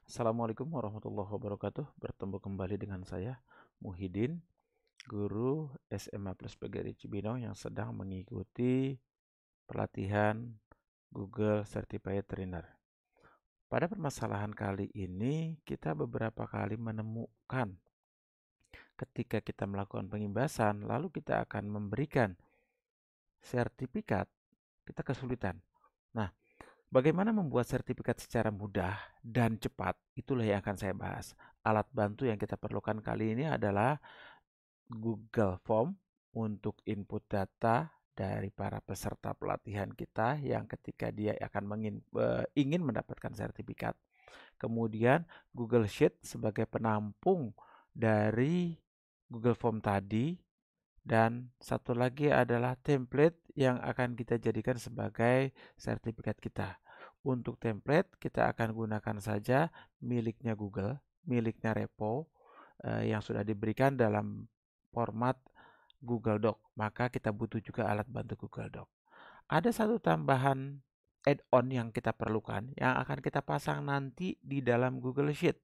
Assalamualaikum warahmatullahi wabarakatuh. Bertemu kembali dengan saya, Muhyiddin, guru SMA Plus PGRI Cibinong yang sedang mengikuti pelatihan Google Certified Trainer. Pada permasalahan kali ini, kita beberapa kali menemukan ketika kita melakukan pengimbasan, lalu kita akan memberikan sertifikat, kita kesulitan. Nah, bagaimana membuat sertifikat secara mudah dan cepat? Itulah yang akan saya bahas. Alat bantu yang kita perlukan kali ini adalah Google Form untuk input data dari para peserta pelatihan kita yang ketika dia akan ingin mendapatkan sertifikat. Kemudian Google Sheet sebagai penampung dari Google Form tadi. Dan satu lagi adalah template yang akan kita jadikan sebagai sertifikat kita. Untuk template kita akan gunakan saja miliknya Google, miliknya repo yang sudah diberikan dalam format Google Doc. Maka kita butuh juga alat bantu Google Doc. Ada satu tambahan add-on yang kita perlukan yang akan kita pasang nanti di dalam Google Sheet.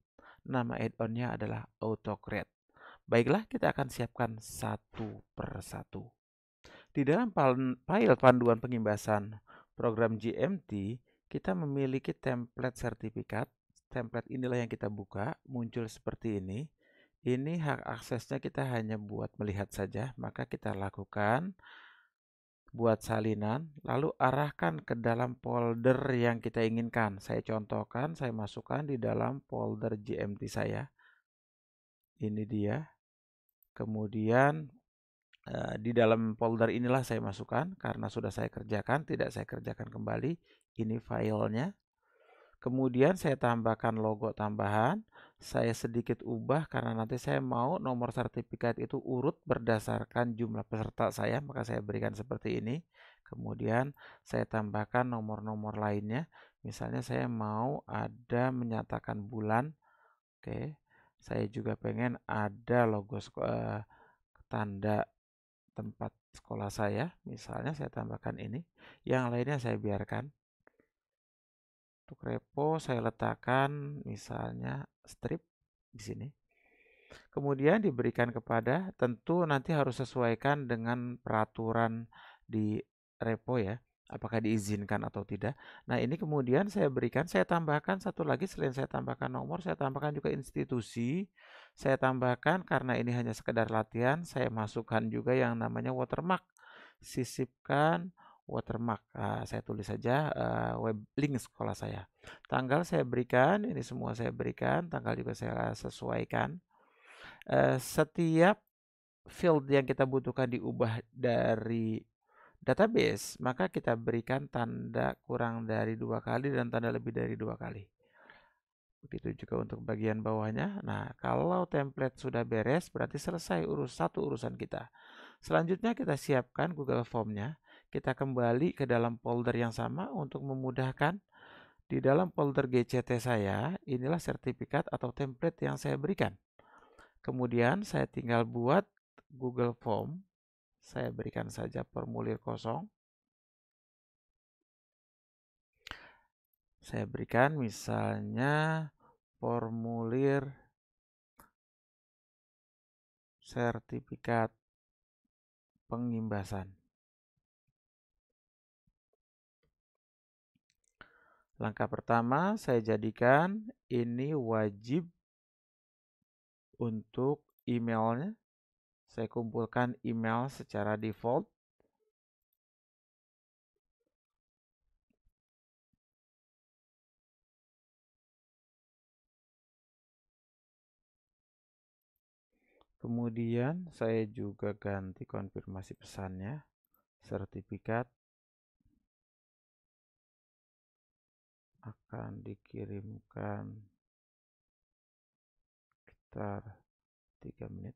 Nama add-onnya adalah AutoCreate. Baiklah, kita akan siapkan satu persatu. Di dalam file panduan pengimbasan program GMT, kita memiliki template sertifikat. Template inilah yang kita buka, muncul seperti ini. Ini hak aksesnya kita hanya buat melihat saja, maka kita lakukan buat salinan, lalu arahkan ke dalam folder yang kita inginkan. Saya contohkan, saya masukkan di dalam folder GMT saya. Ini dia. Kemudian di dalam folder inilah saya masukkan karena sudah saya kerjakan, tidak saya kerjakan kembali. Ini filenya. Kemudian saya tambahkan logo tambahan. Saya sedikit ubah karena nanti saya mau nomor sertifikat itu urut berdasarkan jumlah peserta saya, maka saya berikan seperti ini. Kemudian saya tambahkan nomor-nomor lainnya. Misalnya saya mau ada menyatakan bulan. Oke. Saya juga pengen ada logo tanda tempat sekolah saya, misalnya saya tambahkan ini, yang lainnya saya biarkan. Untuk repo saya letakkan misalnya strip di sini. Kemudian diberikan kepada, tentu nanti harus sesuaikan dengan peraturan di repo ya, apakah diizinkan atau tidak. Nah ini kemudian saya berikan, saya tambahkan satu lagi selain saya tambahkan nomor, saya tambahkan juga institusi. Saya tambahkan karena ini hanya sekedar latihan, saya masukkan juga yang namanya watermark. Sisipkan watermark. Saya tulis saja web link sekolah saya. Tanggal saya berikan, ini semua saya berikan, tanggal juga saya sesuaikan. Setiap field yang kita butuhkan diubah dari database, maka kita berikan tanda kurang dari 2 kali dan tanda lebih dari 2 kali. Begitu juga untuk bagian bawahnya. Nah, kalau template sudah beres, berarti selesai satu urusan kita. Selanjutnya kita siapkan Google Form-nya. Kita kembali ke dalam folder yang sama untuk memudahkan. Di dalam folder GCT saya, inilah sertifikat atau template yang saya berikan. Kemudian saya tinggal buat Google Form. Saya berikan saja formulir kosong. Saya berikan misalnya formulir sertifikat pengimbasan. Langkah pertama saya jadikan ini wajib untuk emailnya. Saya kumpulkan email secara default. Kemudian saya juga ganti konfirmasi pesannya. Sertifikat akan dikirimkan sekitar 3 menit.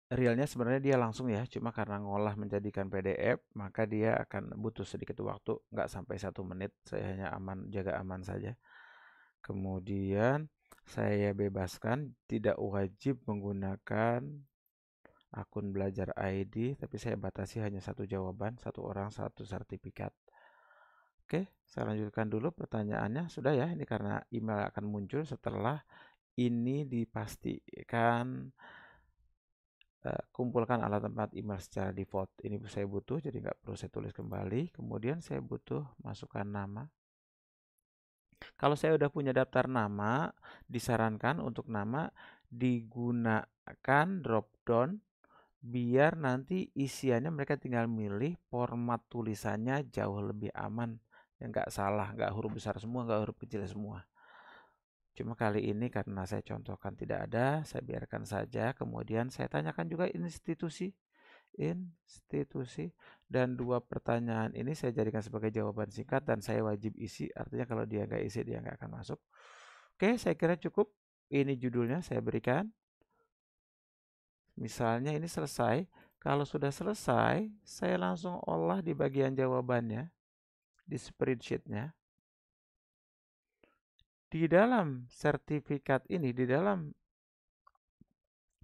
Realnya sebenarnya dia langsung ya, cuma karena ngolah menjadikan PDF, maka dia akan butuh sedikit waktu, nggak sampai 1 menit. Saya hanya jaga aman saja. Kemudian saya bebaskan, tidak wajib menggunakan akun belajar ID, tapi saya batasi hanya 1 jawaban, 1 orang 1 sertifikat. Oke, Saya lanjutkan dulu pertanyaannya. Sudah ya, ini karena email akan muncul setelah ini dipastikan kumpulkan alat tempat email secara default. Ini saya butuh, jadi nggak perlu saya tulis kembali. Kemudian saya butuh masukkan nama. Kalau saya udah punya daftar nama, disarankan untuk nama digunakan dropdown biar nanti isiannya mereka tinggal milih, format tulisannya jauh lebih aman. Yang nggak salah, nggak huruf besar semua, nggak huruf kecil semua. Cuma kali ini karena saya contohkan tidak ada, saya biarkan saja. Kemudian saya tanyakan juga institusi, dan 2 pertanyaan ini saya jadikan sebagai jawaban singkat dan saya wajib isi. Artinya kalau dia nggak isi, dia nggak akan masuk. Oke, saya kira cukup. Ini judulnya saya berikan. Misalnya ini selesai. Kalau sudah selesai, saya langsung olah di bagian jawabannya, di spreadsheet-nya. Di dalam sertifikat ini, di dalam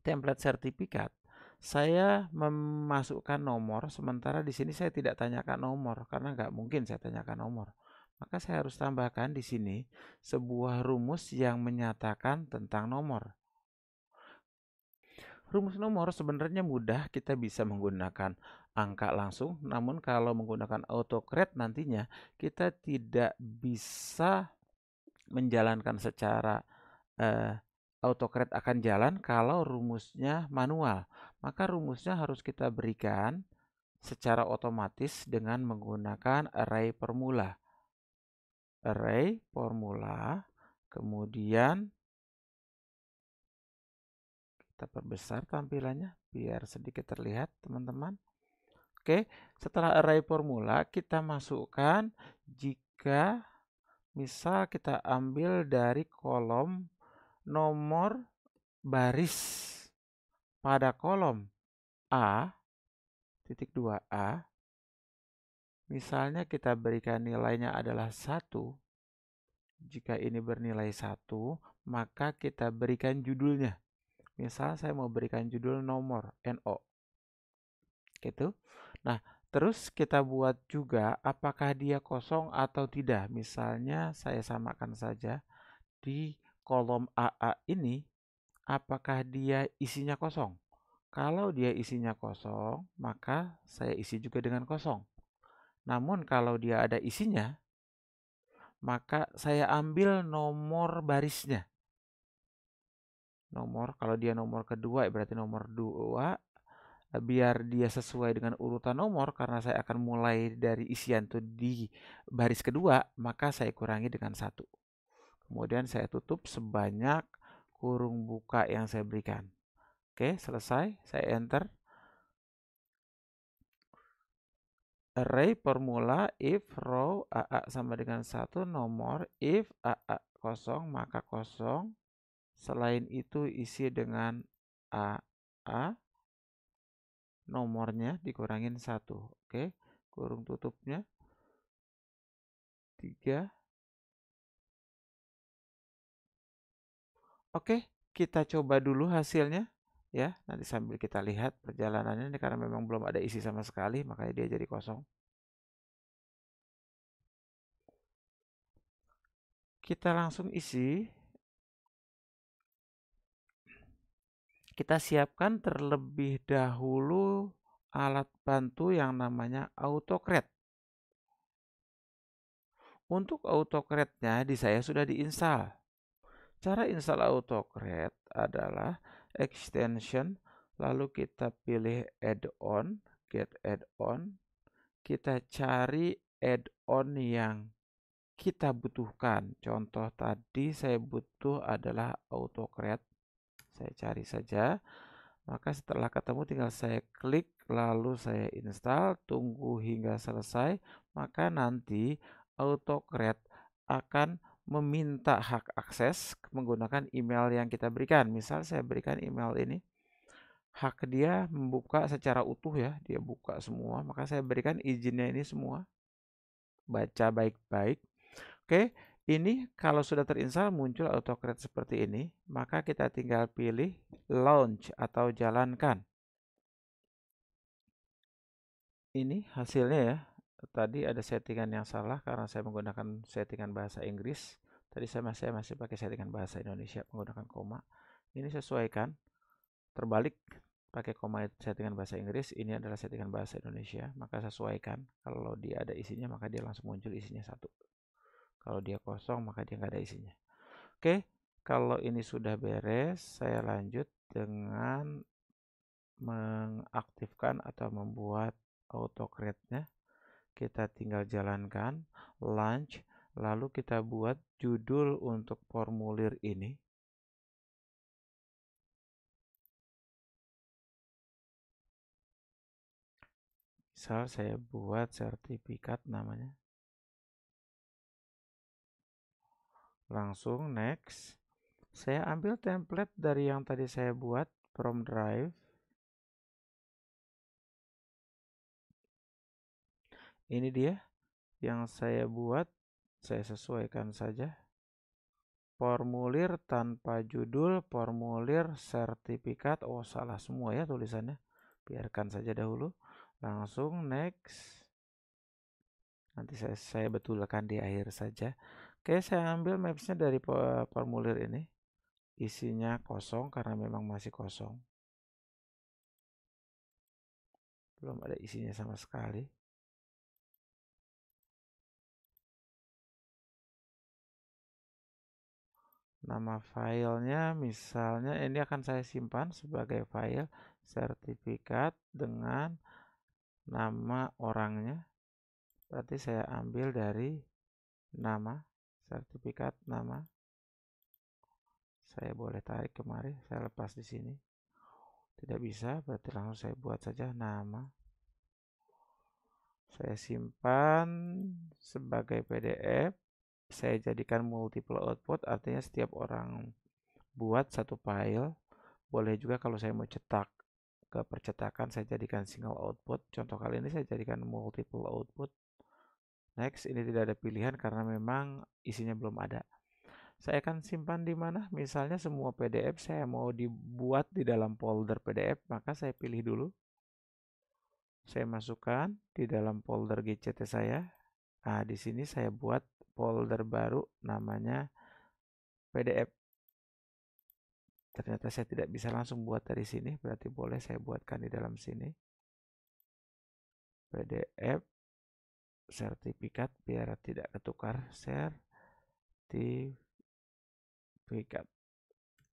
template sertifikat, saya memasukkan nomor, sementara di sini saya tidak tanyakan nomor, karena nggak mungkin saya tanyakan nomor. Maka saya harus tambahkan di sini sebuah rumus yang menyatakan tentang nomor. Rumus nomor sebenarnya mudah, kita bisa menggunakan angka langsung, namun kalau menggunakan autocrate nantinya kita tidak bisa menjalankan secara autocrate akan jalan kalau rumusnya manual. Maka rumusnya harus kita berikan secara otomatis dengan menggunakan array formula. Array formula, kemudian kita perbesar tampilannya biar sedikit terlihat, teman-teman. Oke, setelah array formula kita masukkan jika misal kita ambil dari kolom nomor baris pada kolom A, titik 2A, misalnya kita berikan nilainya adalah 1. Jika ini bernilai 1, maka kita berikan judulnya. Misal saya mau berikan judul nomor, NO. Gitu. Nah, terus kita buat juga apakah dia kosong atau tidak. Misalnya saya samakan saja di kolom AA ini, apakah dia isinya kosong. Kalau dia isinya kosong, maka saya isi juga dengan kosong. Namun kalau dia ada isinya, maka saya ambil nomor barisnya. Nomor, kalau dia nomor kedua, berarti nomor 2. Biar dia sesuai dengan urutan nomor, karena saya akan mulai dari isian itu di baris kedua, maka saya kurangi dengan 1. Kemudian saya tutup sebanyak kurung buka yang saya berikan. Oke, selesai. Saya enter. Array formula if row AA sama dengan 1 nomor, if AA kosong maka kosong. Selain itu isi dengan AA, nomornya dikurangin 1. Oke, kurung tutupnya 3. Oke, kita coba dulu hasilnya ya. Nanti sambil kita lihat perjalanannya ini, karena memang belum ada isi sama sekali, makanya dia jadi kosong. Kita langsung isi. Kita siapkan terlebih dahulu alat bantu yang namanya autocrate. Untuk autocrate-nya di saya sudah diinstal. Cara install autocrate adalah extension, lalu kita pilih add-on, get add-on. Kita cari add-on yang kita butuhkan. Contoh tadi saya butuh adalah autocrate. Saya cari saja. Maka setelah ketemu tinggal saya klik, lalu saya install, tunggu hingga selesai. Maka nanti autocrate akan meminta hak akses menggunakan email yang kita berikan. Misal saya berikan email ini, hak dia membuka secara utuh ya, dia buka semua. Maka saya berikan izinnya ini semua. Baca baik-baik. Oke, ini kalau sudah terinstall muncul autocrate seperti ini, maka kita tinggal pilih launch atau jalankan. Ini hasilnya ya, tadi ada settingan yang salah karena saya menggunakan settingan bahasa Inggris. Tadi saya masih pakai settingan bahasa Indonesia menggunakan koma. Ini sesuaikan, terbalik, pakai koma settingan bahasa Inggris, ini adalah settingan bahasa Indonesia, maka sesuaikan. Kalau dia ada isinya maka dia langsung muncul isinya 1. Kalau dia kosong maka dia nggak ada isinya. Oke, kalau ini sudah beres, saya lanjut dengan mengaktifkan atau membuat autocreate-nya. Kita tinggal jalankan, launch, lalu kita buat judul untuk formulir ini. Misal saya buat sertifikat namanya. Langsung next. Saya ambil template dari yang tadi saya buat from Drive. Ini dia yang saya buat, saya sesuaikan saja. Formulir tanpa judul, formulir sertifikat. Oh, salah semua ya tulisannya. Biarkan saja dahulu. Langsung next. Nanti saya betulkan di akhir saja. Oke, saya ambil mapsnya dari formulir ini. Isinya kosong karena memang masih kosong. Belum ada isinya sama sekali. Nama filenya misalnya ini akan saya simpan sebagai file sertifikat dengan nama orangnya. Berarti saya ambil dari nama sertifikat nama. Saya boleh tarik kemari, saya lepas di sini. Tidak bisa, berarti langsung saya buat saja nama. Saya simpan sebagai PDF. Saya jadikan multiple output, artinya setiap orang buat satu file. Boleh juga kalau saya mau cetak ke percetakan, saya jadikan single output. Contoh kali ini saya jadikan multiple output. Next, ini tidak ada pilihan karena memang isinya belum ada. Saya akan simpan di mana? Misalnya semua PDF saya mau dibuat di dalam folder PDF, maka saya pilih dulu. Saya masukkan di dalam folder GCT saya. Nah, di sini saya buat folder baru namanya PDF. Ternyata saya tidak bisa langsung buat dari sini, berarti boleh saya buatkan di dalam sini. PDF sertifikat biar tidak ketukar, sertifikat.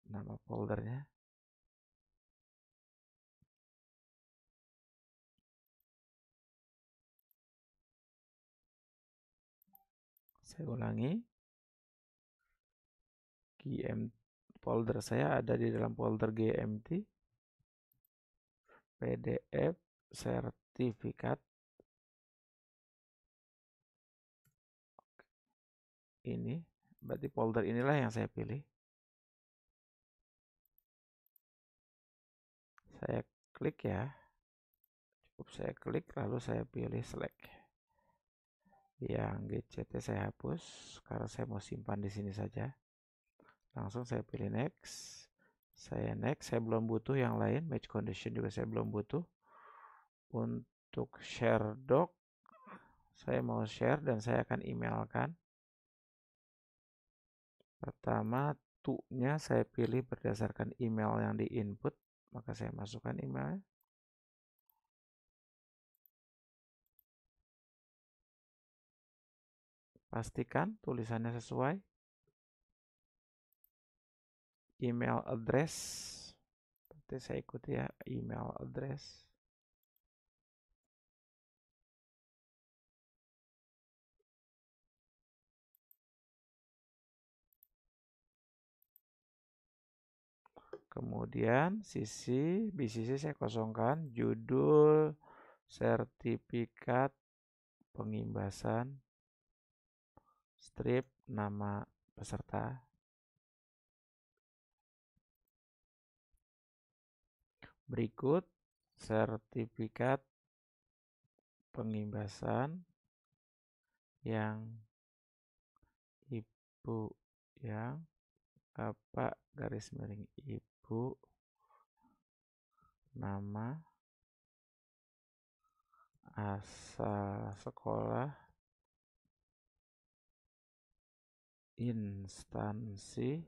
Nama foldernya. Saya ulangi. Folder saya ada di dalam folder GMT. PDF sertifikat. Ini, berarti folder inilah yang saya pilih. Saya klik ya. Cukup saya klik lalu saya pilih select. Yang GCT saya hapus karena saya mau simpan di sini saja. Langsung saya pilih next. Saya next, saya belum butuh yang lain. Match condition juga saya belum butuh. Untuk share doc, saya mau share dan saya akan emailkan. Pertama, to-nya saya pilih berdasarkan email yang di input, maka saya masukkan emailnya. Pastikan tulisannya sesuai. Email address, berarti saya ikuti ya, email address. Kemudian BCC saya kosongkan, judul sertifikat pengimbasan, strip nama peserta. Berikut sertifikat pengimbasan yang ibu yang Bapak garis miring ibu nama asal sekolah, instansi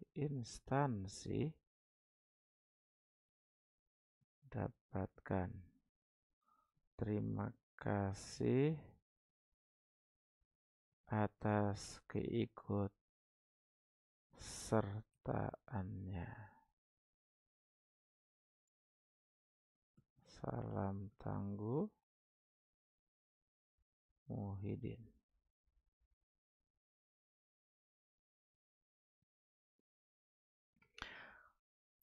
dapatkan. Terima kasih atas keikutsertaannya. Salam tangguh, Muhyiddin.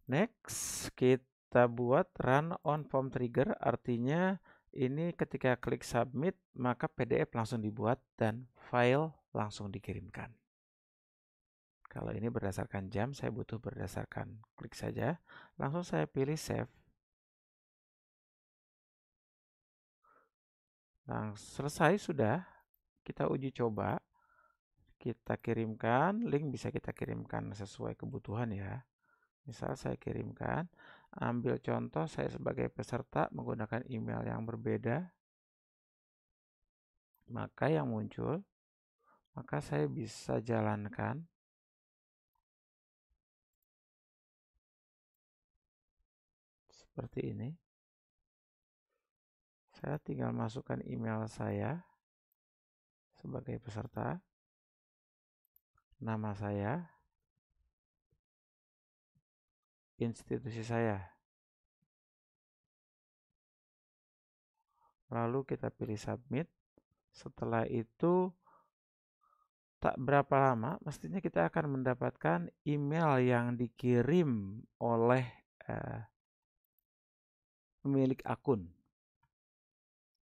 Next, kita buat run on form trigger, artinya ini ketika klik submit, maka PDF langsung dibuat dan file langsung dikirimkan. Kalau ini berdasarkan jam, saya butuh berdasarkan klik saja. Langsung saya pilih save. Nah, selesai sudah. Kita uji coba. Kita kirimkan, link bisa kita kirimkan sesuai kebutuhan ya. Misal saya kirimkan, ambil contoh saya sebagai peserta menggunakan email yang berbeda, maka yang muncul, maka saya bisa jalankan. Seperti ini. Saya tinggal masukkan email saya sebagai peserta, nama saya, institusi saya. Lalu kita pilih submit. Setelah itu tak berapa lama mestinya kita akan mendapatkan email yang dikirim oleh pemilik akun.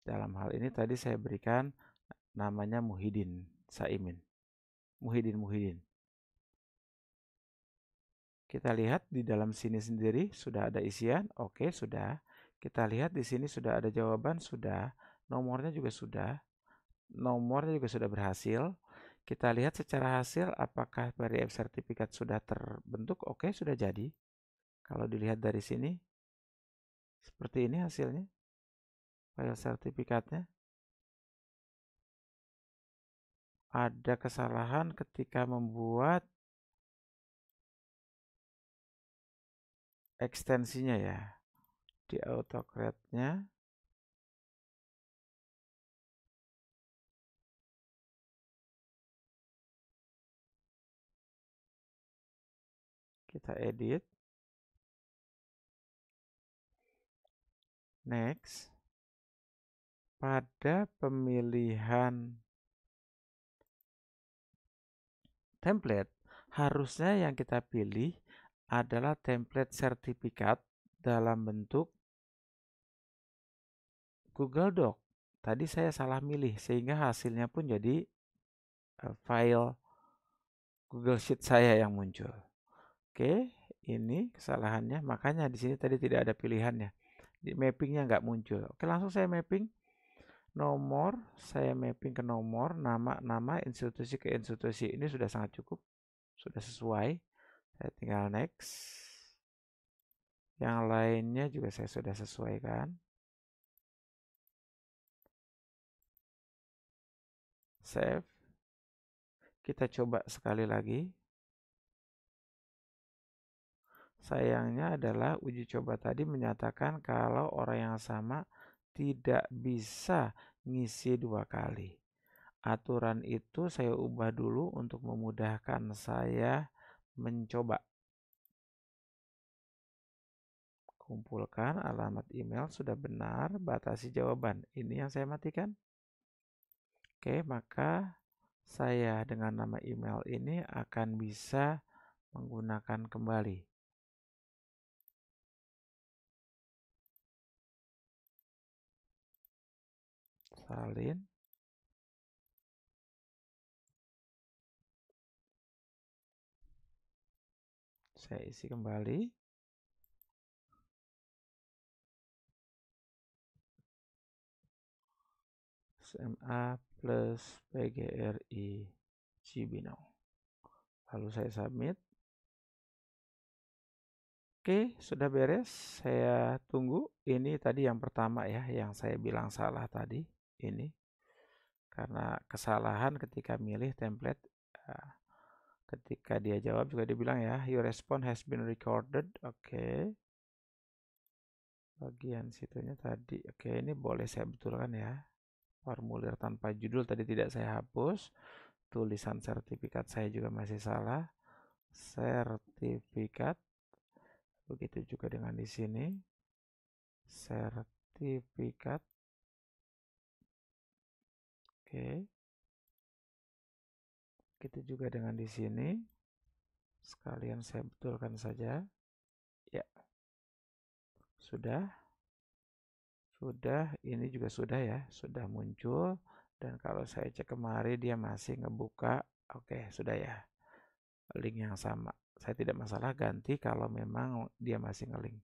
Dalam hal ini tadi saya berikan namanya Muhyiddin Saimin. Muhyiddin. Kita lihat di dalam sini sendiri sudah ada isian, oke sudah. Kita lihat di sini sudah ada jawaban, sudah. Nomornya juga sudah berhasil. Kita lihat secara hasil apakah PDF sertifikat sudah terbentuk, oke sudah jadi. Kalau dilihat dari sini, seperti ini hasilnya, file sertifikatnya. Ada kesalahan ketika membuat ekstensinya ya. Di AutoCAD-nya kita edit. Next. Pada pemilihan template, harusnya yang kita pilih adalah template sertifikat dalam bentuk Google Doc. Tadi saya salah milih sehingga hasilnya pun jadi file Google Sheet saya yang muncul. Oke, ini kesalahannya. Makanya di sini tadi tidak ada pilihannya. Di mappingnya nggak muncul. Oke, langsung saya mapping. Nomor, saya mapping ke nomor, nama institusi ke institusi. Ini sudah sangat cukup. Sudah sesuai. Saya tinggal next. Yang lainnya juga saya sudah sesuaikan. Save. Kita coba sekali lagi. Sayangnya adalah uji coba tadi menyatakan kalau orang yang sama tidak bisa ngisi 2 kali. Aturan itu saya ubah dulu untuk memudahkan saya mencoba. Kumpulkan alamat email sudah benar, batasi jawaban. Ini yang saya matikan. Oke, maka saya dengan nama email ini akan bisa menggunakan kembali. Salin. Saya isi kembali. SMA plus PGRI Cibinong. Lalu saya submit. Oke, sudah beres. Saya tunggu. Ini tadi yang pertama ya, yang saya bilang salah tadi. ini karena kesalahan ketika milih template. Ketika dia jawab juga dibilang ya, your response has been recorded. Oke. Bagian situnya tadi. Oke, ini boleh saya betulkan ya. Formulir tanpa judul tadi tidak saya hapus. Tulisan sertifikat saya juga masih salah. Sertifikat. Begitu juga dengan di sini. Sertifikat. Oke. Begitu juga dengan di sini. Sekalian saya betulkan saja. Ya. Sudah. Sudah, ini juga sudah ya. Sudah muncul. Dan kalau saya cek kemarin dia masih ngebuka. Oke, sudah ya. Link yang sama. Saya tidak masalah ganti kalau memang dia masih ngelink.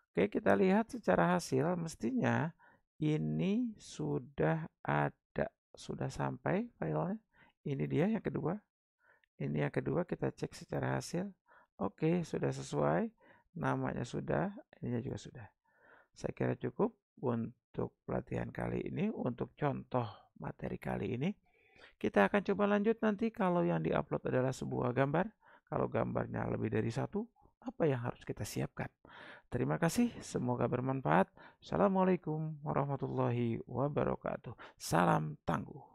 Oke, kita lihat secara hasil mestinya ini sudah ada, sudah sampai filenya. Ini dia yang kedua. Ini yang kedua, kita cek secara hasil. Oke, sudah sesuai. Namanya sudah, ininya juga sudah. Saya kira cukup untuk pelatihan kali ini. Untuk contoh materi kali ini, kita akan coba lanjut nanti kalau yang diupload adalah sebuah gambar. Kalau gambarnya lebih dari satu, apa yang harus kita siapkan? Terima kasih, semoga bermanfaat. Assalamualaikum warahmatullahi wabarakatuh. Salam tangguh.